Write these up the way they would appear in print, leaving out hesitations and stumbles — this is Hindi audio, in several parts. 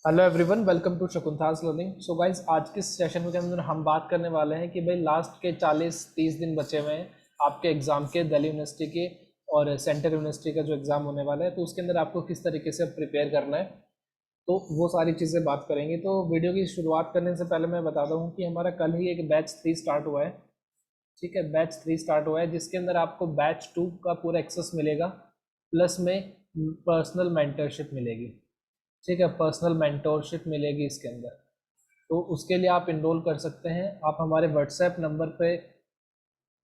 Hello everyone, welcome to Shakuntala's learning. So guys, आज के सेशन के अंदर हम बात करने वाले हैं कि भाई लास्ट के 40-30 दिन बचे हुए हैं आपके एग्ज़ाम के, दिल्ली यूनिवर्सिटी के और सेंट्रल यूनिवर्सिटी का जो एग्ज़ाम होने वाला है, तो उसके अंदर आपको किस तरीके से प्रिपेयर करना है, तो वो सारी चीज़ें बात करेंगे। तो वीडियो की शुरुआत करने से पहले मैं बताता हूँ कि हमारा कल ही एक बैच 3 स्टार्ट हुआ है। ठीक है, बैच 3 स्टार्ट हुआ है जिसके अंदर आपको बैच 2 का पूरा एक्सेस मिलेगा, प्लस में पर्सनल मेंटरशिप मिलेगी। ठीक है, पर्सनल मेंटोरशिप मिलेगी इसके अंदर। तो उसके लिए आप इनरोल कर सकते हैं। आप हमारे व्हाट्सएप नंबर पे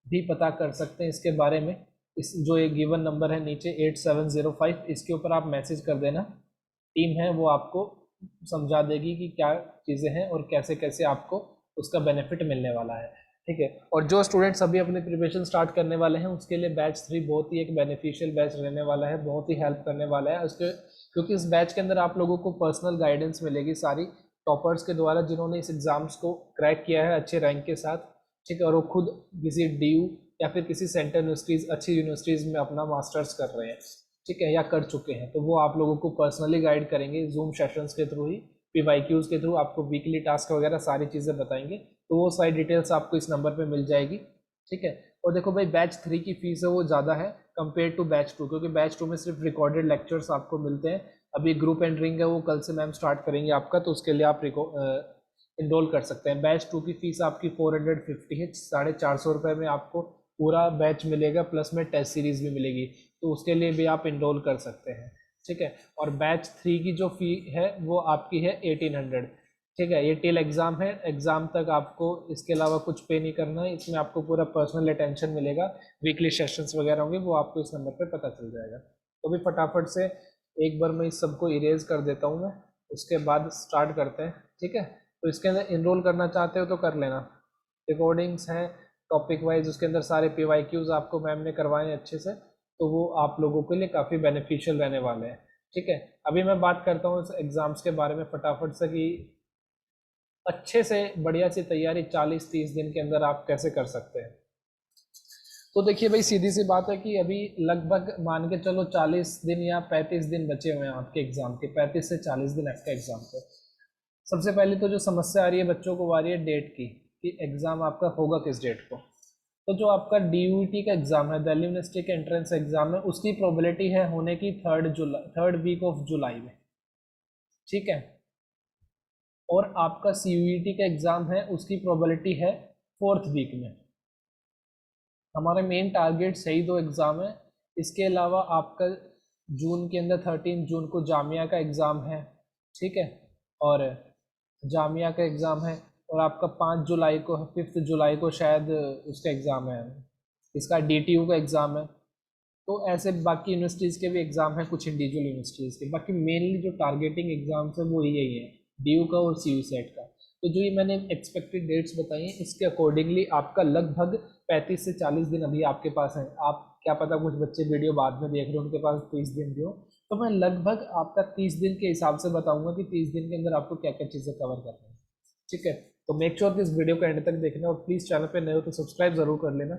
भी पता कर सकते हैं इसके बारे में। इस जो ये गिवन नंबर है नीचे 8705, इसके ऊपर आप मैसेज कर देना। टीम है वो आपको समझा देगी कि क्या चीज़ें हैं और कैसे कैसे आपको उसका बेनिफिट मिलने वाला है। ठीक है, और जो स्टूडेंट्स अभी अपनी प्रिपरेशन स्टार्ट करने वाले हैं उसके लिए बैच 3 बहुत ही एक बेनिफिशियल बैच रहने वाला है, बहुत ही हेल्प करने वाला है उसके, क्योंकि इस बैच के अंदर आप लोगों को पर्सनल गाइडेंस मिलेगी सारी टॉपर्स के द्वारा जिन्होंने इस एग्ज़ाम्स को क्रैक किया है अच्छे रैंक के साथ। ठीक है, और वो खुद किसी DU या फिर किसी सेंट्रल यूनिवर्सिटीज़, अच्छी यूनिवर्सिटीज़ में अपना मास्टर्स कर रहे हैं। ठीक है, या कर चुके हैं, तो वो आप लोगों को पर्सनली गाइड करेंगे जूम सेशंस के थ्रू ही, PYQs के थ्रू आपको वीकली टास्क वगैरह सारी चीज़ें बताएंगे। तो वो सारी डिटेल्स आपको इस नंबर पे मिल जाएगी। ठीक है, और देखो भाई, बैच 3 की फीस है वो ज़्यादा है कंपेयर टू बैच 2, क्योंकि बैच 2 में सिर्फ रिकॉर्डेड लेक्चर्स आपको मिलते हैं। अभी ग्रुप एंटरिंग है वो कल से मैम स्टार्ट करेंगे आपका, तो उसके लिए आप इनरोल कर सकते हैं। बैच 2 की फीस आपकी 450 है, 450 में आपको पूरा बैच मिलेगा, प्लस में टेस्ट सीरीज भी मिलेगी, तो उसके लिए भी आप इनरोल कर सकते हैं। ठीक है, और बैच 3 की जो फी है वो आपकी है 1800। ठीक है, ये टिल एग्ज़ाम है, एग्ज़ाम तक आपको इसके अलावा कुछ पे नहीं करना है। इसमें आपको पूरा पर्सनल अटेंशन मिलेगा, वीकली सेशंस वगैरह होंगे, वो आपको इस नंबर पे पता चल जाएगा। तो भी फटाफट से एक बार मैं इस सबको इरेज कर देता हूँ मैं, उसके बाद स्टार्ट करते हैं। ठीक है, तो इसके अंदर इनरोल करना चाहते हो तो कर लेना। रिकॉर्डिंग्स हैं टॉपिक वाइज, उसके अंदर सारे PYQs आपको मैम ने करवाए हैं अच्छे से, तो वो आप लोगों के लिए काफ़ी बेनिफिशियल रहने वाले हैं। ठीक है, अभी मैं बात करता हूँ इस एग्ज़ाम्स के बारे में फटाफट से कि अच्छे से बढ़िया सी तैयारी 40-30 दिन के अंदर आप कैसे कर सकते हैं। तो देखिए भाई, सीधी सी बात है कि अभी लगभग मान के चलो 40 दिन या 35 दिन बचे हुए हैं आपके एग्ज़ाम के, 35 से 40 दिन आपके एग्ज़ाम के। सबसे पहले तो जो समस्या आ रही है बच्चों को, आ रही है डेट की, कि एग्ज़ाम आपका होगा किस डेट को। तो जो आपका DUET का एग्ज़ाम है, दिल्ली यूनिवर्सिटी का एंट्रेंस एग्ज़ाम है, उसकी प्रोबेबिलिटी है होने की 3rd वीक ऑफ जुलाई में। ठीक है, और आपका CUET का एग्ज़ाम है, उसकी प्रोबेबिलिटी है 4th वीक में। हमारे मेन टारगेट सही दो एग्ज़ाम है। इसके अलावा आपका जून के अंदर 13 जून को जामिया का एग्ज़ाम है। ठीक है, और जामिया का एग्ज़ाम है, और आपका 5 जुलाई को, 5 जुलाई को शायद उसका एग्ज़ाम है, इसका DTU का एग्ज़ाम है। तो ऐसे बाकी यूनिवर्सिटीज़ के भी एग्ज़ाम हैं, कुछ इंडिविजुअल यूनिवर्सिटीज़ के। बाकी मेनली जो टारगेटिंग एग्ज़ाम्स है वो यही है, DU का और CU सेट का। तो जो ये मैंने एक्सपेक्टेड डेट्स बताई हैं, इसके अकॉर्डिंगली आपका लगभग 35 से 40 दिन अभी आपके पास हैं। आप क्या पता कुछ बच्चे वीडियो बाद में देख रहे हो, उनके पास 30 दिन भी हो, तो मैं लगभग आपका 30 दिन के हिसाब से बताऊंगा कि 30 दिन के अंदर आपको क्या क्या चीज़ें कवर करनी है। ठीक है, तो मेक श्योर कि इस वीडियो को एंड तक देखना, और प्लीज़ चैनल पे नए हो तो सब्सक्राइब जरूर कर लेना,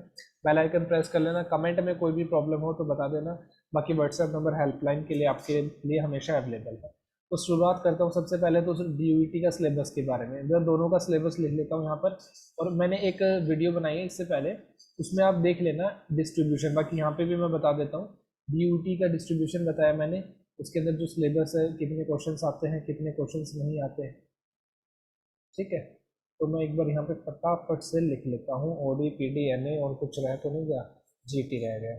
बेल आइकन प्रेस कर लेना। कमेंट में कोई भी प्रॉब्लम हो तो बता देना। बाकी व्हाट्सएप नंबर हेल्पलाइन के लिए आपके लिए हमेशा अवेलेबल है। तो शुरुआत करता हूँ सबसे पहले तो DUET का सिलेबस के बारे में। मैं दोनों का सिलेबस लिख लेता हूँ यहाँ पर, और मैंने एक वीडियो बनाई है इससे पहले, उसमें आप देख लेना डिस्ट्रीब्यूशन। बाकी यहाँ पे भी मैं बता देता हूँ, DUET का डिस्ट्रीब्यूशन बताया मैंने, उसके अंदर जो सिलेबस है, कितने क्वेश्चन आते हैं, कितने क्वेश्चन नहीं आते हैं। ठीक है, तो मैं एक बार यहाँ पे फटाफट से लिख लेता हूँ, OD PD NA, और कुछ रह तो नहीं गया, GT रह गया।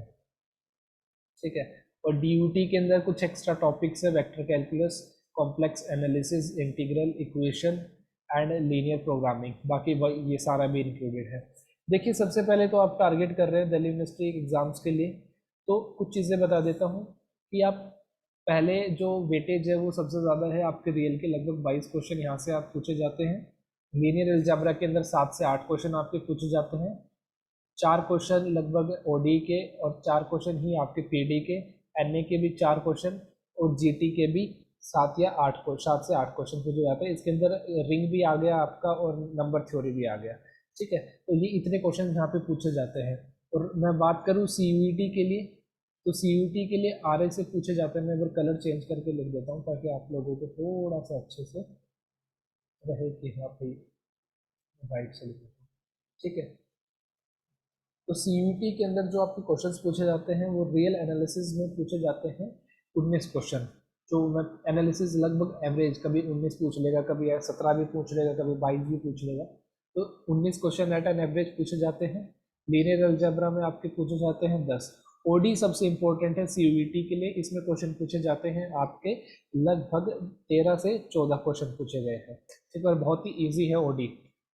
ठीक है, और DUT के अंदर कुछ एक्स्ट्रा टॉपिक्स है, vector calculus, complex analysis, integral equation and linear programming. बाकी ये सारा भी इंक्लूडेड है। देखिए, सबसे पहले तो आप टारगेट कर रहे हैं दिल्ली यूनिवर्सिटी एग्जाम्स के लिए, तो कुछ चीज़ें बता देता हूँ कि आप पहले जो वेटेज है वो सबसे ज़्यादा है आपके रियल के, लगभग 22 क्वेश्चन यहाँ से आप पूछे जाते हैं। लीनियर अलजेब्रा के अंदर 7 से 8 क्वेश्चन आपके पूछे जाते हैं। 4 क्वेश्चन लगभग OD के, और 4 क्वेश्चन ही आपके PD के। NA के भी 4 क्वेश्चन, और GT के भी 7 से 8 क्वेश्चन पूछे जाते हैं। इसके अंदर रिंग भी आ गया आपका, और नंबर थ्योरी भी आ गया। ठीक है, तो ये इतने क्वेश्चन यहाँ पे पूछे जाते हैं। और मैं बात करूँ CUET के लिए, तो CUT के लिए RA से पूछे जाते हैं। मैं अगर कलर चेंज करके लिख देता हूँ ताकि आप लोगों को थोड़ा सा अच्छे से रहे कि हाँ भाई राइट से लिखा, ठीक है। तो CUT के अंदर जो आपके क्वेश्चंस पूछे जाते हैं वो रियल एनालिसिस में पूछे जाते हैं 19 क्वेश्चन। जो मैं एनालिसिस लगभग एवरेज कभी 19 पूछ लेगा, कभी 17 भी पूछ लेगा, कभी 22 भी पूछ लेगा। तो 19 क्वेश्चन एट एन एवरेज पूछे जाते हैं। लीनियर अलजेब्रा में आपके पूछे जाते हैं 10। OD सबसे इंपॉर्टेंट है CUT के लिए, इसमें क्वेश्चन पूछे जाते हैं आपके लगभग 13 से 14 क्वेश्चन पूछे गए हैं। एक बार बहुत ही ईजी है OD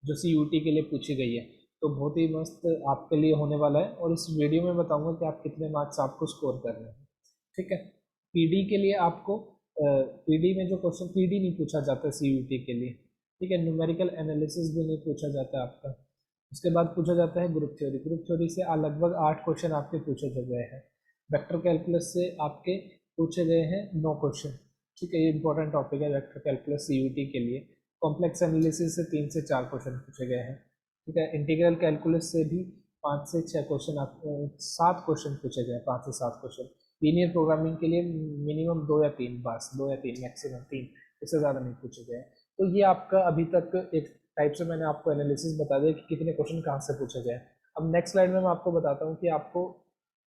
जो CUT के लिए पूछी गई है, तो बहुत ही मस्त आपके लिए होने वाला है। और इस वीडियो में बताऊंगा कि आप कितने मार्क्स आपको स्कोर करने हैं, ठीक है। PD के लिए आपको PD में जो क्वेश्चन, PD नहीं पूछा जाता CUT के लिए, ठीक है। न्यूमेरिकल एनालिसिस भी नहीं पूछा जाता आपका। उसके बाद पूछा जाता है ग्रुप थ्योरी। ग्रुप थ्योरी से लगभग 8 क्वेश्चन आपके पूछे गए हैं। वेक्टर कैलकुलस से आपके पूछे गए हैं 9 क्वेश्चन, ठीक है। ये इंपॉर्टेंट टॉपिक है वेक्टर कैलकुलस CUT के लिए। कॉम्प्लेक्स एनालिसिस से 3 से 4 क्वेश्चन पूछे गए हैं, ठीक है। इंटीग्रल कैलकुलस से भी 5 से 6 क्वेश्चन, आप 7 क्वेश्चन पूछे गए, 5 से 7 क्वेश्चन। लीनियर प्रोग्रामिंग के लिए मिनिमम 2 या 3, बस 2 या 3, मैक्सिमम 3, इससे ज़्यादा नहीं पूछे गए। तो ये आपका अभी तक एक टाइप से मैंने आपको एनालिसिस बता दिया कि कितने क्वेश्चन कहाँ से पूछे गए। अब नेक्स्ट स्लाइड में मैं आपको बताता हूँ कि आपको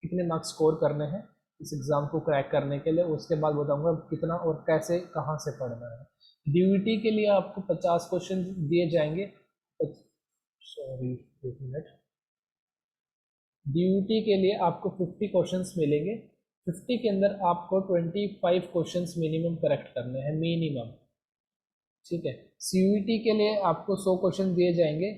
कितने मार्क्स स्कोर करने हैं इस एग्ज़ाम को क्रैक करने के लिए। उसके बाद बताऊँगा कितना और कैसे कहाँ से पढ़ना है। DUT के लिए आपको 50 क्वेश्चन दिए जाएंगे। सॉरी, एक मिनट। DUT के लिए आपको 50 क्वेश्चंस मिलेंगे। 50 के अंदर आपको 25 क्वेश्चंस मिनिमम करेक्ट करने हैं, मिनिमम, ठीक है। CUT के लिए आपको 100 क्वेश्चन दिए जाएंगे,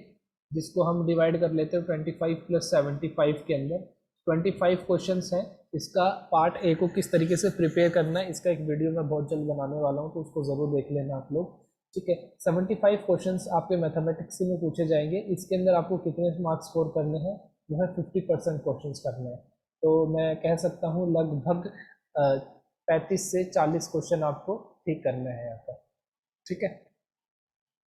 जिसको हम डिवाइड कर लेते हैं 25 + 75 के अंदर। 25 क्वेश्चंस हैं। इसका पार्ट A को किस तरीके से प्रिपेयर करना है, इसका एक वीडियो मैं बहुत जल्द बनाने वाला हूँ, तो उसको ज़रूर देख लेना आप लोग, ठीक है। 75 क्वेश्चंस आपके मैथमेटिक्स में पूछे जाएंगे। इसके अंदर आपको कितने मार्क्स स्कोर करने हैं, वो है 50% क्वेश्चंस करने हैं। तो मैं कह सकता हूँ लगभग 35 से 40 क्वेश्चन आपको ठीक करने हैं यहाँ पर, ठीक है।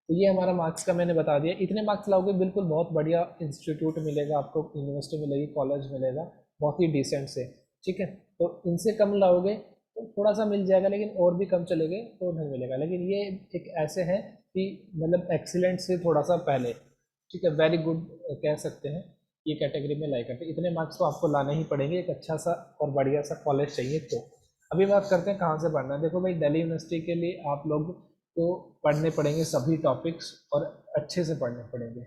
तो ये हमारा मार्क्स का मैंने बता दिया। इतने मार्क्स लाओगे बिल्कुल बहुत बढ़िया इंस्टीट्यूट मिलेगा आपको, यूनिवर्सिटी मिलेगी, कॉलेज मिलेगा, बहुत ही डिसेंट से, ठीक है। तो इनसे कम लाओगे तो थोड़ा सा मिल जाएगा, लेकिन और भी कम चले गए तो नहीं मिलेगा। लेकिन ये एक ऐसे हैं कि मतलब एक्सीलेंट से थोड़ा सा पहले, ठीक है, वेरी गुड कह सकते हैं, ये कैटेगरी में लाई करते। इतने मार्क्स तो आपको लाने ही पड़ेंगे, एक अच्छा सा और बढ़िया सा कॉलेज चाहिए। तो अभी बात करते हैं कहाँ से पढ़ना है। देखो भाई, दिल्ली यूनिवर्सिटी के लिए आप लोग को पढ़ने पड़ेंगे सभी टॉपिक्स, और अच्छे से पढ़ने पड़ेंगे।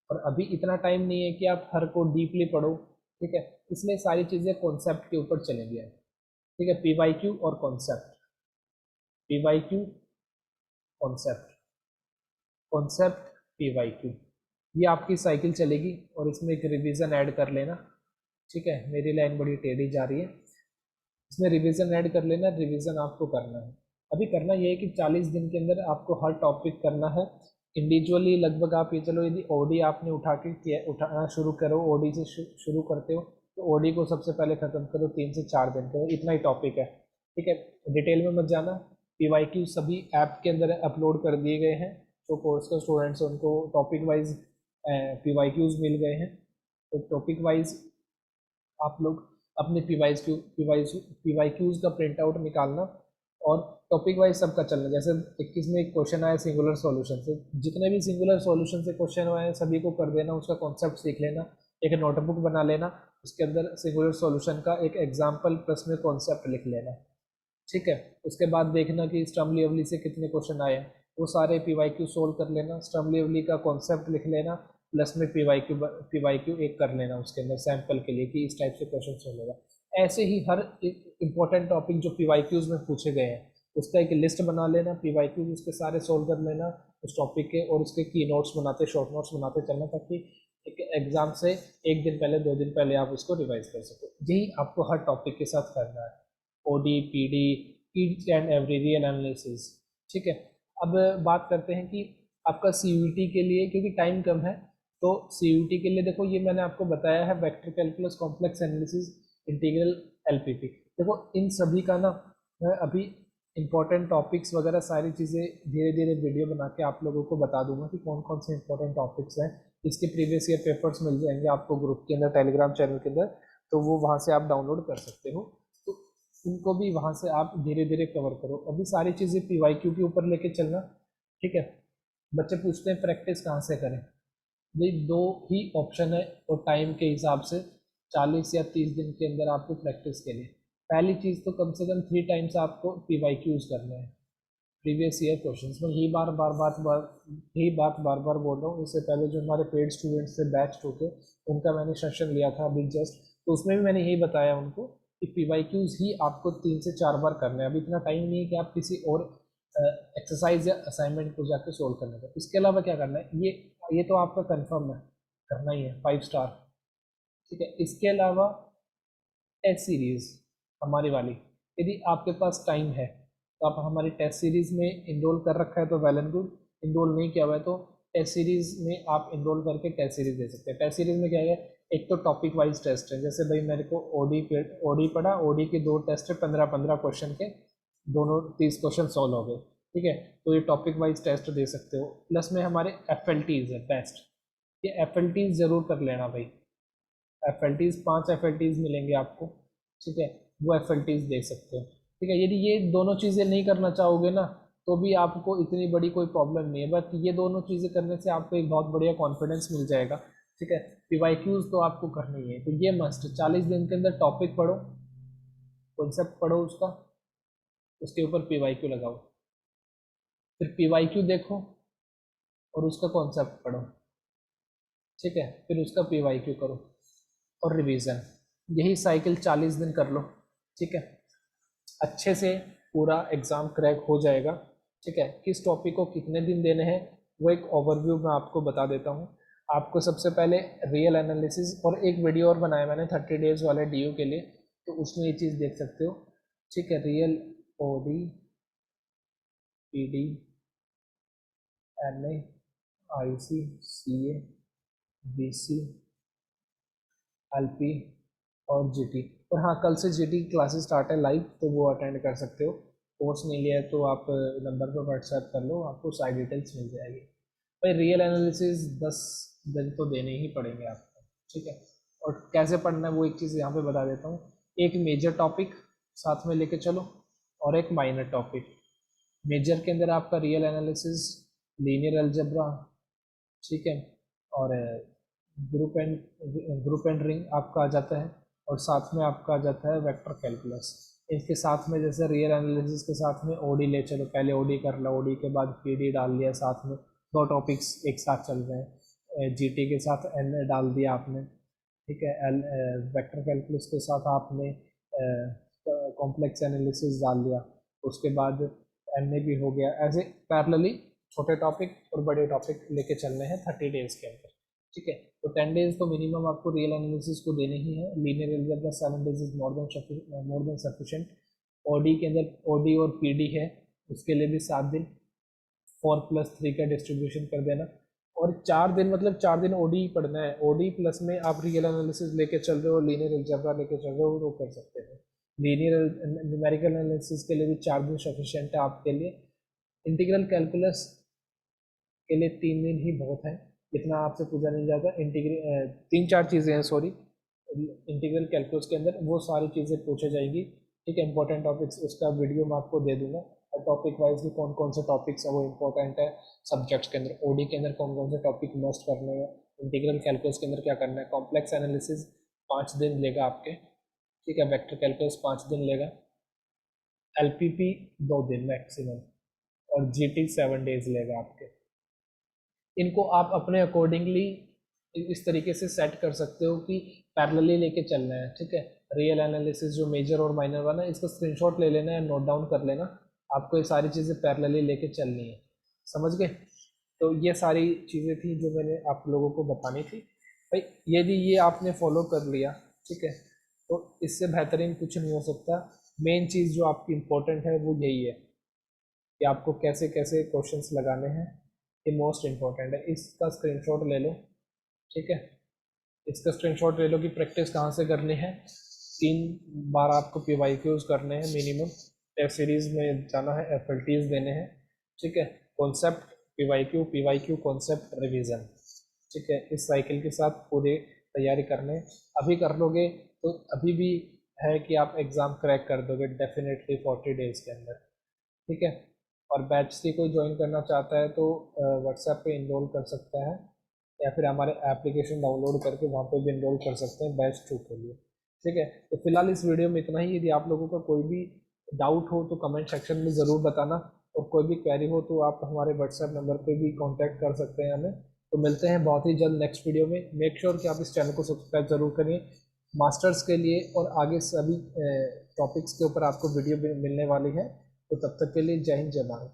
और अभी इतना टाइम नहीं है कि आप हर को डीपली पढ़ो, ठीक है। इसलिए सारी चीज़ें कॉन्सेप्ट के ऊपर चलेंगी, ठीक है। PYQ और concept, PYQ, concept, concept, PYQ, ये आपकी साइकिल चलेगी। और इसमें एक रिवीजन ऐड कर लेना, ठीक है। मेरी लाइन बड़ी टेढ़ी जा रही है, इसमें रिवीजन ऐड कर लेना। रिवीजन आपको करना है, अभी करना ये है कि 40 दिन के अंदर आपको हर टॉपिक करना है इंडिविजुअली। लगभग आप ये चलो, यदि OD आपने उठाना शुरू करो, OD से शुरू करते हो, तो OD को सबसे पहले ख़त्म करो 3 से 4 दिन के, इतना ही टॉपिक है, ठीक है। डिटेल में मत जाना। PYQ सभी ऐप के अंदर अपलोड कर दिए गए हैं। जो कोर्स के स्टूडेंट्स हैं उनको टॉपिक वाइज PYQs मिल गए हैं। तो टॉपिक वाइज आप लोग अपने PYQs का प्रिंट आउट निकालना, और टॉपिक वाइज सबका चलना। जैसे 21 में एक क्वेश्चन आया सिंगुलर सॉल्यूशन से, जितने भी सिंगुलर सॉल्यूशन से क्वेश्चन आए सभी को कर देना, उसका कॉन्सेप्ट सीख लेना, एक नोटबुक बना लेना, उसके अंदर सिंगुलर सॉल्यूशन का एक एग्जाम्पल प्लस में कॉन्सेप्ट लिख लेना, ठीक है। उसके बाद देखना कि स्टर्म लियोविली से कितने क्वेश्चन आए, वो सारे PYQ सोल्व कर लेना, स्टर्म लियोविली का कॉन्सेप्ट लिख लेना, प्लस में PYQ एक कर लेना उसके अंदर सैंपल के लिए कि इस टाइप से क्वेश्चन सोल्व होगा। ऐसे ही हर इंपॉर्टेंट टॉपिक जो PYQs में पूछे गए हैं उसका एक लिस्ट बना लेना, PYQs उसके सारे सोल्व कर लेना उस टॉपिक के, और उसके की नोट्स बनाते, शॉर्ट नोट्स बनाते चलना, ताकि एक एग्जाम से एक दिन पहले 2 दिन पहले आप उसको रिवाइज कर सको। यही आपको हर टॉपिक के साथ करना है, OD, PD, each and every real analysis, ठीक है। अब बात करते हैं कि आपका CUT के लिए, क्योंकि टाइम कम है, तो CUT के लिए देखो ये मैंने आपको बताया है vector calculus, complex analysis, integral, LPP। देखो इन सभी का ना मैं अभी इंपॉर्टेंट टॉपिक्स वगैरह सारी चीज़ें धीरे धीरे वीडियो बना के आप लोगों को बता दूंगा कि कौन कौन से इंपॉर्टेंट टॉपिक्स हैं। इसके प्रीवियस ईयर पेपर्स मिल जाएंगे आपको ग्रुप के अंदर, टेलीग्राम चैनल के अंदर। तो वो वहाँ से आप डाउनलोड कर सकते हो। तो उनको भी वहाँ से आप धीरे धीरे कवर करो। अभी सारी चीज़ें PYQ के ऊपर लेके चलना, ठीक है। बच्चे पूछते हैं प्रैक्टिस कहाँ से करें। भाई दो ही ऑप्शन है और टाइम के हिसाब से 40 या 30 दिन के अंदर आपको प्रैक्टिस के लिए पहली चीज़ तो कम से कम 3 टाइम्स आपको PYQs करना है, प्रीवियस ईयर क्वेश्चंस में। यही बात बार बार बोल रहा हूँ। इससे पहले जो हमारे पेड स्टूडेंट्स से बैच होके उनका मैंने सेशन लिया था अभी जस्ट, तो उसमें भी मैंने यही बताया उनको कि PYQs ही आपको 3 से 4 बार करना है। अभी इतना टाइम नहीं है कि आप किसी और एक्सरसाइज या असाइनमेंट को जाकर सोल्व करने का। इसके अलावा क्या करना है, ये तो आपका कंफर्म है, करना ही है 5 स्टार, ठीक है। इसके अलावा टेस्ट सीरीज हमारी वाली, यदि आपके पास टाइम है तो आप हमारी टेस्ट सीरीज में इनरोल कर रखा है तो वेल एंड गुड। इनरोल नहीं किया हुआ है तो टेस्ट सीरीज में आप इनरोल करके टेस्ट सीरीज दे सकते हैं। टेस्ट सीरीज में क्या है, एक तो टॉपिक वाइज टेस्ट है, जैसे भाई मेरे को ओडी पढ़ा, ओडी के 2 टेस्ट है 15-15 क्वेश्चन के, दोनों 30 क्वेश्चन सॉल्व हो गए, ठीक है। तो ये टॉपिक वाइज टेस्ट दे सकते हो। प्लस में हमारे FLTs है बेस्ट, ये FLTs जरूर कर लेना भाई। FLTs 5 FLTs मिलेंगे आपको, ठीक है, वो FLTs दे सकते हो, ठीक है। यदि ये दोनों चीज़ें नहीं करना चाहोगे ना तो भी आपको इतनी बड़ी कोई प्रॉब्लम नहीं है, बट ये दोनों चीज़ें करने से आपको एक बहुत बढ़िया कॉन्फिडेंस मिल जाएगा, ठीक है। PYQs तो आपको करनी है, तो ये मस्ट 40 दिन के अंदर टॉपिक पढ़ो, कॉन्सेप्ट पढ़ो उसका, उसके ऊपर PYQ लगाओ, फिर PYQ देखो और उसका कॉन्सेप्ट पढ़ो, ठीक है, फिर उसका PYQ करो और रिवीजन। यही साइकिल 40 दिन कर लो, ठीक है। अच्छे से पूरा एग्ज़ाम क्रैक हो जाएगा, ठीक है। किस टॉपिक को कितने दिन देने हैं वो एक ओवरव्यू मैं आपको बता देता हूँ। आपको सबसे पहले रियल एनालिसिस और एक वीडियो और बनाया मैंने 30 डेज वाले DU के लिए, तो उसमें ये चीज़ देख सकते हो, ठीक है। Real OD PD NA IC CA BC LP और GT। और हाँ, कल से GT क्लासेस स्टार्ट है लाइव, तो वो अटेंड कर सकते हो। कोर्स नहीं लिया है तो आप नंबर पर व्हाट्सएप कर लो, आपको सारी डिटेल्स मिल जाएगी। भाई रियल एनालिसिस 10 दिन तो देने ही पड़ेंगे आपको, ठीक है। और कैसे पढ़ना है वो एक चीज़ यहाँ पे बता देता हूँ। एक मेजर टॉपिक साथ में लेके चलो और एक माइनर टॉपिक। मेजर के अंदर आपका रियल एनालिसिस, लीनियर अलजेब्रा, ठीक है, और ग्रुप एंड रिंग आपका आ जाता है, और साथ में आपका आ जाता है वेक्टर कैलकुलस। इसके साथ में जैसे रियल एनालिसिस के साथ में ओडी ले चलो, पहले ओडी कर लो, ओडी के बाद पीडी डाल लिया, साथ में 2 टॉपिक्स एक साथ चल रहे हैं। जीटी के साथ एन डाल दिया आपने, ठीक है। एल वेक्टर कैलकुलस के साथ आपने कॉम्प्लेक्स एनालिसिस डाल दिया, उसके बाद एन भी हो गया। ऐसे पैरेलली छोटे टॉपिक और बड़े टॉपिक लेके चलने हैं 30 डेज के अंदर, ठीक है। तो 10 डेज तो मिनिमम आपको रियल एनालिसिस को देने ही है। Linear algebra 7 days is more than sufficient. OD के अंदर ओडी और पीडी है, उसके लिए भी 7 दिन, 4+3 का डिस्ट्रीब्यूशन कर देना। और 4 दिन मतलब 4 दिन ओडी पढ़ना है। ओडी प्लस में आप रियल एनालिसिस लेके चल रहे हो, लीनियर अलजेब्रा लेके चल रहे हो, वो कर सकते हो। लीनियर न्यूमेरिकल एनालिसिस के लिए भी 4 दिन सफिशिएंट है आपके लिए। इंटीग्रल कैलकुलस के लिए 3 दिन ही बहुत है, इतना आपसे पूछा नहीं जाता। 3-4 चीज़ें हैं, सॉरी, इंटीग्रल कैलकुलस के अंदर वो सारी चीज़ें पूछे जाएंगी, ठीक है। इंपॉर्टेंट टॉपिक्स उसका वीडियो मैं आपको दे दूंगा, और टॉपिक वाइज भी कौन कौन से टॉपिक्स है वो इंपॉर्टेंट है सब्जेक्ट्स के अंदर। ओडी के अंदर कौन कौन से टॉपिक मस्ट करने हैं, इंटीग्रल कैलकुलस के अंदर क्या करना है। कॉम्प्लेक्स एनालिसिस 5 दिन लेगा आपके, ठीक है। वेक्टर कैलकुलस 5 दिन लेगा। LPP 2 दिन मैक्सिमम, और GT 7 डेज लेगा आपके। इनको आप अपने अकॉर्डिंगली इस तरीके से सेट कर सकते हो कि पैरेलली लेके चलना है, ठीक है। रियल एनालिसिस जो मेजर और माइनर वाला है, इसका स्क्रीनशॉट ले लेना है, नोट डाउन कर लेना, आपको ये सारी चीज़ें पैरेलली लेके चलनी है, समझ गए। तो ये सारी चीज़ें थी जो मैंने आप लोगों को बतानी थी भाई। यदि ये आपने फॉलो कर लिया, ठीक है, तो इससे बेहतरीन कुछ नहीं हो सकता। मेन चीज़ जो आपकी इम्पोर्टेंट है वो यही है कि आपको कैसे कैसे क्वेश्चंस लगाने हैं, ये मोस्ट इम्पॉर्टेंट है। इसका स्क्रीनशॉट ले लो, ठीक है। इसका स्क्रीनशॉट ले लो कि प्रैक्टिस कहाँ से करनी है। 3 बार आपको PYQs करने हैं मिनिमम। टेस्ट सीरीज में जाना है, FLTs देने हैं, ठीक है। कॉन्सेप्ट PYQ कॉन्सेप्ट रिवीजन, ठीक है। इस साइकिल के साथ पूरी तैयारी करने, अभी कर लोगे तो अभी भी है कि आप एग्ज़ाम क्रैक कर दोगे डेफिनेटली 40 डेज़ के अंदर, ठीक है। और बैच सी कोई ज्वाइन करना चाहता है तो व्हाट्सएप पे इनरोल कर सकता है, या फिर हमारे एप्लीकेशन डाउनलोड करके वहाँ पे भी इनरोल कर सकते हैं बैच 2 के लिए, ठीक है। तो फिलहाल इस वीडियो में इतना ही। यदि आप लोगों का कोई भी डाउट हो तो कमेंट सेक्शन में ज़रूर बताना, और कोई भी क्वेरी हो तो आप हमारे व्हाट्सएप नंबर पे भी कांटेक्ट कर सकते हैं हमें। तो मिलते हैं बहुत ही जल्द नेक्स्ट वीडियो में। मेक श्योर कि आप इस चैनल को सब्सक्राइब ज़रूर करिए मास्टर्स के लिए, और आगे सभी टॉपिक्स के ऊपर आपको वीडियो मिलने वाली है। तो तब तक के लिए जय हिंद, जय भारत।